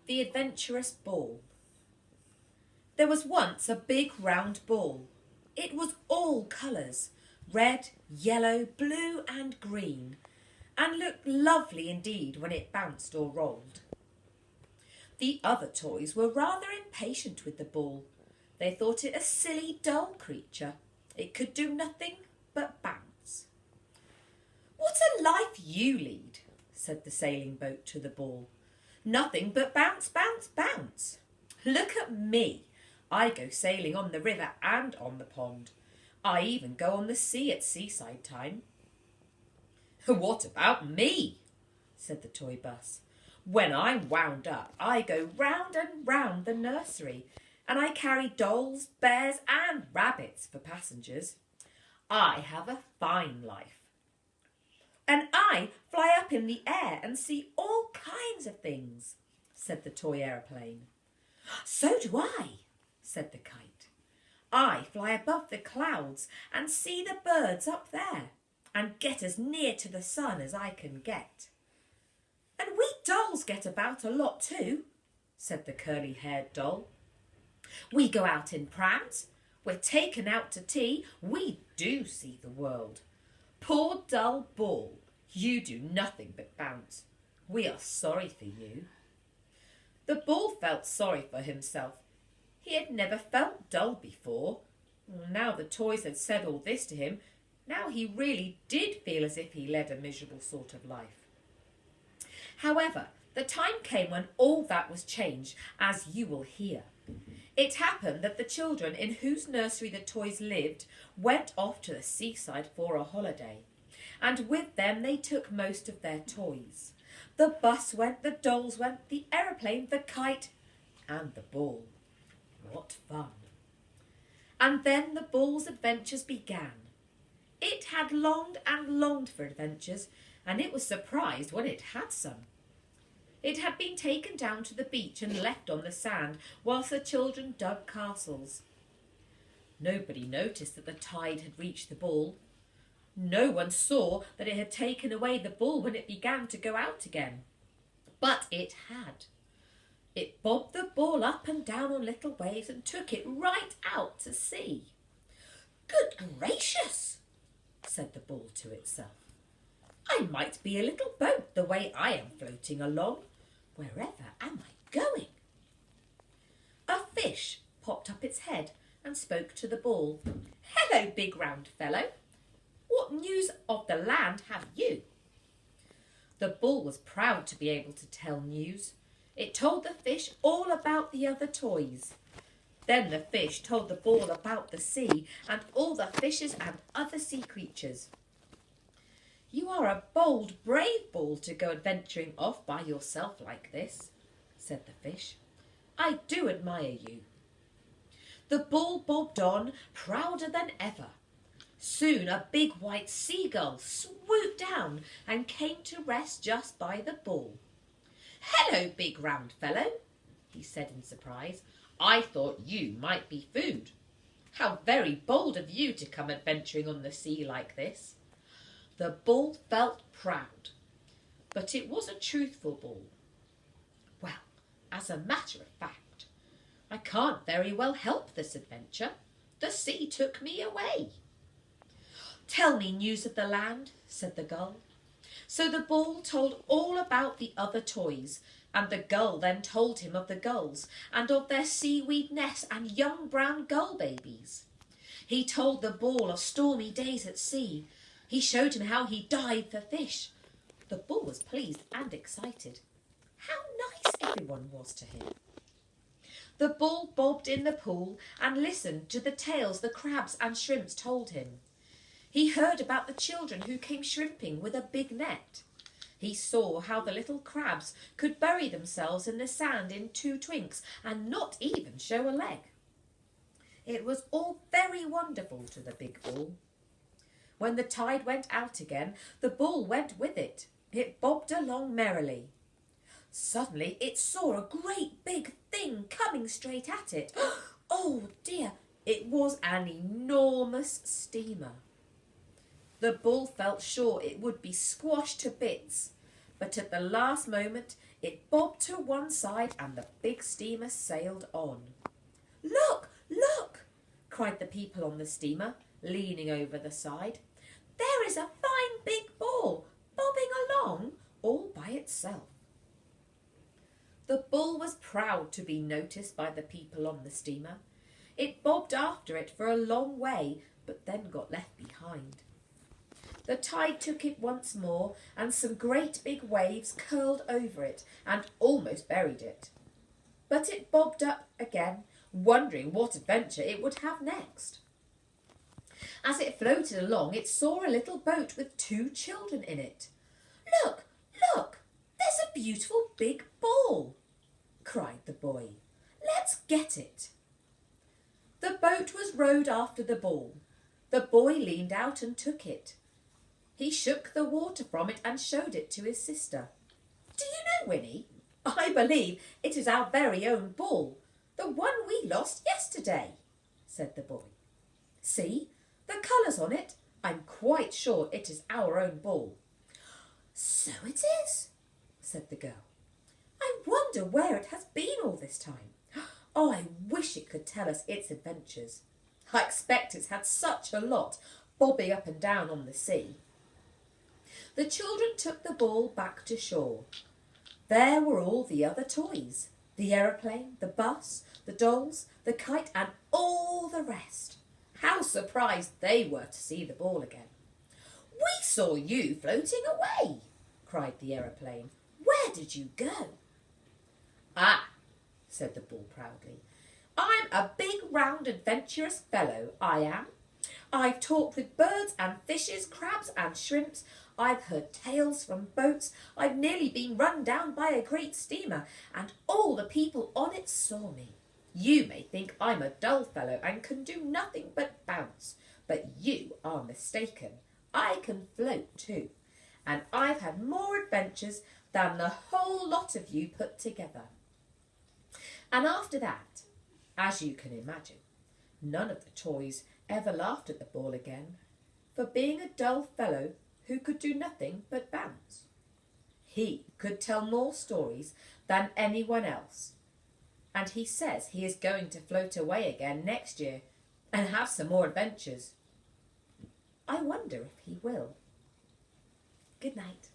The Adventurous Ball. There was once a big round ball. It was all colours, red, yellow, blue and green, and looked lovely indeed when it bounced or rolled. The other toys were rather impatient with the ball. They thought it a silly, dull creature. It could do nothing but bounce. "What a life you lead," said the sailing boat to the ball. "Nothing but bounce, bounce, bounce. Look at me. I go sailing on the river and on the pond. I even go on the sea at seaside time." "What about me?" said the toy bus. "When I'm wound up, I go round and round the nursery, and I carry dolls, bears and rabbits for passengers. I have a fine life. And I fly up in the air and see all kinds of things," said the toy aeroplane. "So do I," said the kite. "I fly above the clouds and see the birds up there and get as near to the sun as I can get." "And we dolls get about a lot too," said the curly-haired doll. "We go out in prams. We're taken out to tea. We do see the world. Poor dull ball, you do nothing but bounce. We are sorry for you." The ball felt sorry for himself. He had never felt dull before. Now the toys had said all this to him, now he really did feel as if he led a miserable sort of life. However, the time came when all that was changed, as you will hear. It happened that the children in whose nursery the toys lived went off to the seaside for a holiday, and with them they took most of their toys. The bus went, the dolls went, the aeroplane, the kite, and the ball. What fun! And then the ball's adventures began. It had longed and longed for adventures, and it was surprised when it had some. It had been taken down to the beach and left on the sand whilst the children dug castles. Nobody noticed that the tide had reached the ball. No one saw that it had taken away the ball when it began to go out again. But it had. It bobbed the ball up and down on little waves and took it right out to sea. "Good gracious," said the ball to itself. "I might be a little boat the way I am floating along. Wherever am I going?" A fish popped up its head and spoke to the ball. "Hello, big round fellow. What news of the land have you?" The ball was proud to be able to tell news. It told the fish all about the other toys. Then the fish told the ball about the sea and all the fishes and other sea creatures. "You are a bold, brave ball to go adventuring off by yourself like this," said the fish. "I do admire you." The ball bobbed on, prouder than ever. Soon a big white seagull swooped down and came to rest just by the ball. "Hello, big round fellow," he said in surprise. "I thought you might be food. How very bold of you to come adventuring on the sea like this." The ball felt proud, but it was a truthful ball. "Well, as a matter of fact, I can't very well help this adventure. The sea took me away." "Tell me news of the land," said the gull. So the ball told all about the other toys, and the gull then told him of the gulls and of their seaweed nests and young brown gull babies. He told the ball of stormy days at sea. He showed him how he dived for fish. The ball was pleased and excited. How nice everyone was to him. The ball bobbed in the pool and listened to the tales the crabs and shrimps told him. He heard about the children who came shrimping with a big net. He saw how the little crabs could bury themselves in the sand in 2 twinks and not even show a leg. It was all very wonderful to the big ball. When the tide went out again, the ball went with it. It bobbed along merrily. Suddenly it saw a great big thing coming straight at it. Oh dear, it was an enormous steamer. The ball felt sure it would be squashed to bits, but at the last moment It bobbed to one side and the big steamer sailed on. "Look, look!" cried the people on the steamer, leaning over the side. "There is a fine big ball bobbing along all by itself." The bull was proud to be noticed by the people on the steamer. It bobbed after it for a long way, but then got left behind. The tide took it once more, and some great big waves curled over it and almost buried it. But it bobbed up again, wondering what adventure it would have next. As it floated along, it saw a little boat with 2 children in it. "Look, look, there's a beautiful big ball," cried the boy. "Let's get it." The boat was rowed after the ball. The boy leaned out and took it. He shook the water from it and showed it to his sister. "Do you know, Winnie, I believe it is our very own ball, the one we lost yesterday," said the boy. "See, the colours on it. I'm quite sure it is our own ball." "So it is," said the girl. "I wonder where it has been all this time. Oh, I wish it could tell us its adventures. I expect it's had such a lot, bobbing up and down on the sea." The children took the ball back to shore. There were all the other toys, the aeroplane, the bus, the dolls, the kite, and all the rest. How surprised they were to see the ball again. "We saw you floating away," cried the aeroplane. "Where did you go?" "Ah," said the ball proudly, "I'm a big, round, adventurous fellow, I am. I've talked with birds and fishes, crabs and shrimps. I've heard tales from boats. I've nearly been run down by a great steamer, and all the people on it saw me. You may think I'm a dull fellow and can do nothing but bounce, but you are mistaken. I can float too, and I've had more adventures than the whole lot of you put together." And after that, as you can imagine, none of the toys ever laughed at the ball again for being a dull fellow who could do nothing but bounce. He could tell more stories than anyone else, and he says he is going to float away again next year and have some more adventures. I wonder if he will. Good night.